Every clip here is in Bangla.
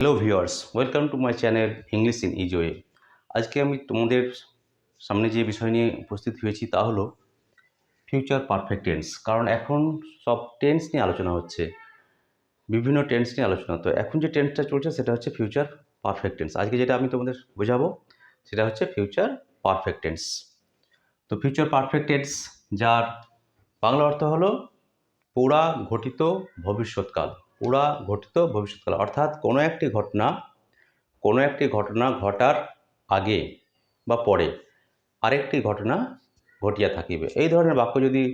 Hello viewers, welcome to my channel English in easy way. আজকে আমি তোমাদের সামনে যে বিষয় নিয়ে উপস্থিত হয়েছি তা হলো ফিউচার পারফেক্ট টেন্স। কারণ এখন সব টেন্স নিয়ে আলোচনা হচ্ছে, বিভিন্ন টেন্স নিয়ে আলোচনা। তো এখন যে টেন্সটা চলছে সেটা হচ্ছে ফিউচার পারফেক্ট টেন্স। আজকে যেটা আমি তোমাদের বোঝাবো সেটা হচ্ছে ফিউচার পারফেক্ট টেন্স। তো ফিউচার পারফেক্ট টেন্স যার বাংলা অর্থ হলো পুরা ঘটিত ভবিষ্যৎকাল। পুরা ঘটিত ভবিষ্যৎকাল অর্থাৎ কোনো একটি ঘটনা ঘটার আগে বা পরে আরেকটি ঘটনা ঘটিয়া থাকিবে। এই ধরনের বাক্য যদি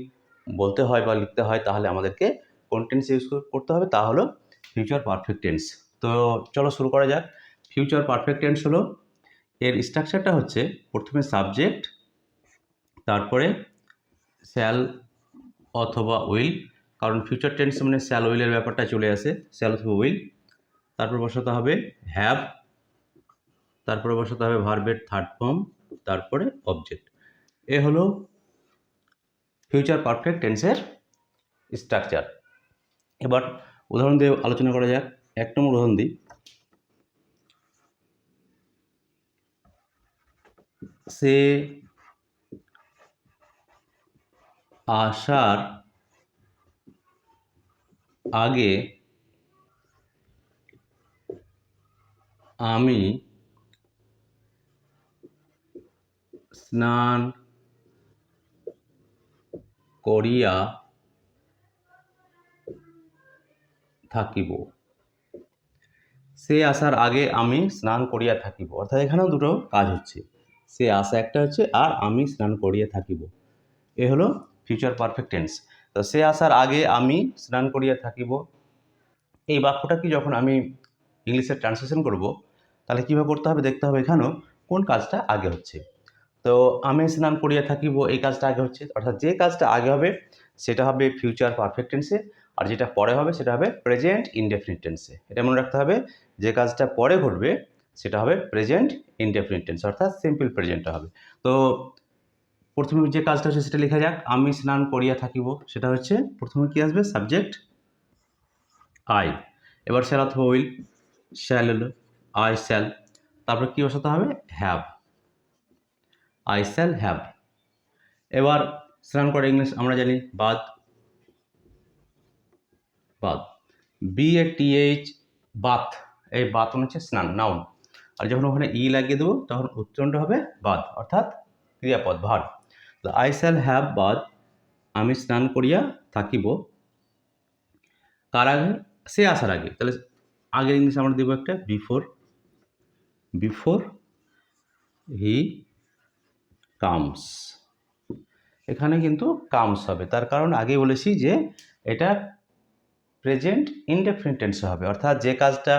বলতে হয় বা লিখতে হয় তাহলে আমাদেরকে কোন টেন্স ইউজ করতে হবে, তা হলো ফিউচার পারফেক্ট টেন্স। তো চলো শুরু করা যাক। ফিউচার পারফেক্ট টেন্স হলো, এর স্ট্রাকচারটা হচ্ছে প্রথমে সাবজেক্ট, তারপরে শ্যাল অথবা উইল, কারণ ফিউচার টেন্স মানে শ্যাল উইলের ব্যাপারটা চলে আসে, শ্যাল অথবা উইল। তারপর বসাতে হবে হ্যাভ, তারপরে বসাতে হবে ভার্বের থার্ড ফর্ম, তারপরে অবজেক্ট। এ হলো ফিউচার পারফেক্ট টেন্সের স্ট্রাকচার। এবার উদাহরণ দিয়ে আলোচনা করা যাক। এক নম্বর উদাহরণ দিই, সে আসার আগে আমি স্নান করিয়া থাকিব। সে আসার আগে আমি স্নান করিয়া থাকিব, অর্থাৎ এখানেও দুটো কাজ হচ্ছে, সে আসা একটা হচ্ছে আর আমি স্নান করিয়া থাকিব। এ হলো ফিউচার পারফেক্ট টেন্স। তো সে আসার আগে আমি স্নান করিয়া থাকিব, এই বাক্যটা কি যখন আমি ইংলিশে ট্রান্সলেশন করব তাহলে কীভাবে করতে হবে দেখতে হবে এখানেও কোন কাজটা আগে হচ্ছে। তো আমি স্নান করিয়া থাকিব এই কাজটা আগে হচ্ছে, অর্থাৎ যে কাজটা আগে হবে সেটা হবে ফিউচার পারফেক্ট টেন্সে, আর যেটা পরে হবে সেটা হবে প্রেজেন্ট ইনডেফিনিট টেন্সে। এটা মনে রাখতে হবে, যে কাজটা পরে ঘটবে সেটা হবে প্রেজেন্ট ইনডেফিনিট টেন্স, অর্থাৎ সিম্পল প্রেজেন্টটা হবে। তো প্রথমে যে কাজটা হচ্ছে সেটা লেখা যাক, আমি স্নান করিয়া থাকিব, সেটা হচ্ছে প্রথমে কি আসবে, সাবজেক্ট আই। এবার শ্যাল অথবা উইল, শ্যাল হলো আই শ্যাল, তারপর কি বসাতে হবে, হ্যাভ, আই শ্যাল হ্যাভ। এবার স্নান করে ইংলিশ আমরা জানি বাথ, বাথ, BATH, বাথ। এই বাথ মানে হচ্ছে স্নান, নাউন। আর যখন ওখানে ই লাগিয়ে দেবো তখন উচ্চারণটা হবে বাথ, অর্থাৎ ক্রিয়াপদ, ভার্ব। তো আই শ্যাল হ্যাভ বাথ, আমি স্নান করিয়া থাকিব। কার আগে, সে আসার আগে। তাহলে আগের ইংলিশ আমরা দেবো একটা বিফোর, বিফোর হি কামস। এখানে কিন্তু কামস হবে, তার কারণ আগে বলেছি যে এটা প্রেজেন্ট ইনডেফিনিট টেন্সে হবে, অর্থাৎ যে কাজটা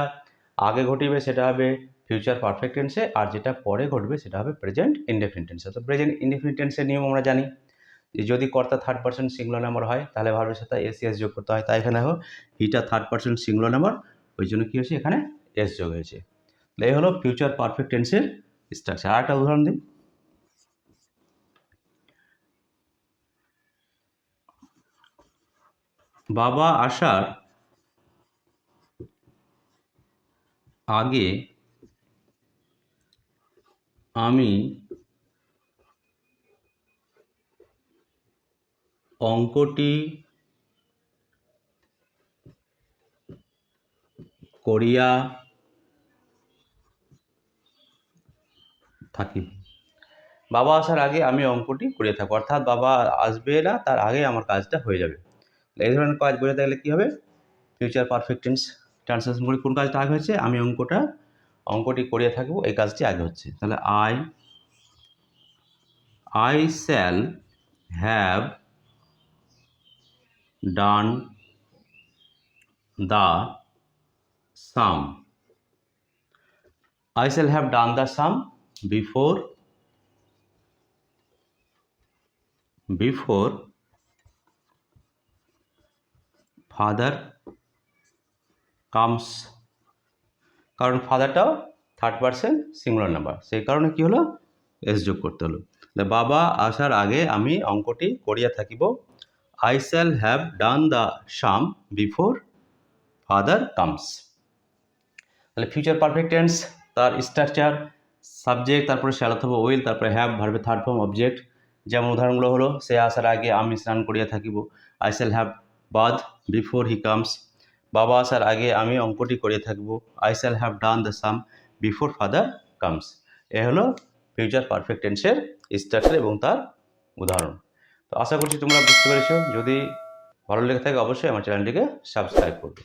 আগে ঘটিবে সেটা হবে ফিউচার পারফেক্ট টেন্সে, আর যেটা পরে ঘটবে সেটা হবে প্রেজেন্ট ইনডেফিনিট টেন্সে। তো প্রেজেন্ট ইনডেফিনিট টেন্সের নিয়ম আমরা জানি যে যদি কর্তা থার্ড পার্সন সিঙ্গুলার নাম্বার হয় তাহলে ভার্বের সাথে এস যোগ করতে হয়। তাই এখানে হিটা থার্ড পার্সন সিঙ্গুলার নাম্বার, ওই জন্য কী হয়েছে এখানে এস যোগ হয়েছে। এই হলো ফিউচার পারফেক্ট টেন্সের স্ট্রাকচার। আর একটা উদাহরণ দিই, বাবা আসার আগে আমি অঙ্কটি করিয়া থাকি। বাবা আসার আগে আমি অঙ্কটি করিয়া থাকবো, অর্থাৎ বাবা আসবে না তার আগে আমার কাজটা হয়ে যাবে। এই ধরনের কাজ বোঝাতে গেলে কী হবে, ফিউচার পারফেক্ট টেন্স ট্রান্সলেশন করে কোন কাজটা আগে হচ্ছে, আমি অঙ্কটি করিয়া থাকবো, এই কাজটি আগে হচ্ছে। তাহলে I shall have done the some, I shall have done the sum before father comes, কারণ ফাদারটাও থার্ড পার্সন সিঙ্গুলার নাম্বার, সেই কারণে কি হলো এস যোগ করতে হলো। বাবা আসার আগে আমি অঙ্কটি করিয়া থাকিব, I shall have done the sum before father comes। তাহলে ফিউচার পারফেক্ট টেন্স তার স্ট্রাকচার, সাবজেক্ট, তারপরে শ্যাল অথবা উইল, তারপরে হ্যাভ, ভার্বের থার্ড ফর্ম, অবজেক্ট। যেমন উদাহরণগুলো হলো, সে আসার আগে আমি স্নান করিয়া থাকিব, I shall have bath before he comes. বাবা আসার আগে আমি অঙ্কটি করিয়া থাকব, I shall have done the sum before father comes. এ হলো ফিউচার পারফেক্ট টেন্সের স্ট্রাকচার এবং তার উদাহরণ। তো আশা করছি তোমরা বুঝতে পেরেছো। যদি ভালো লেগে থাকে অবশ্যই আমার চ্যানেলটিকে সাবস্ক্রাইব করবে।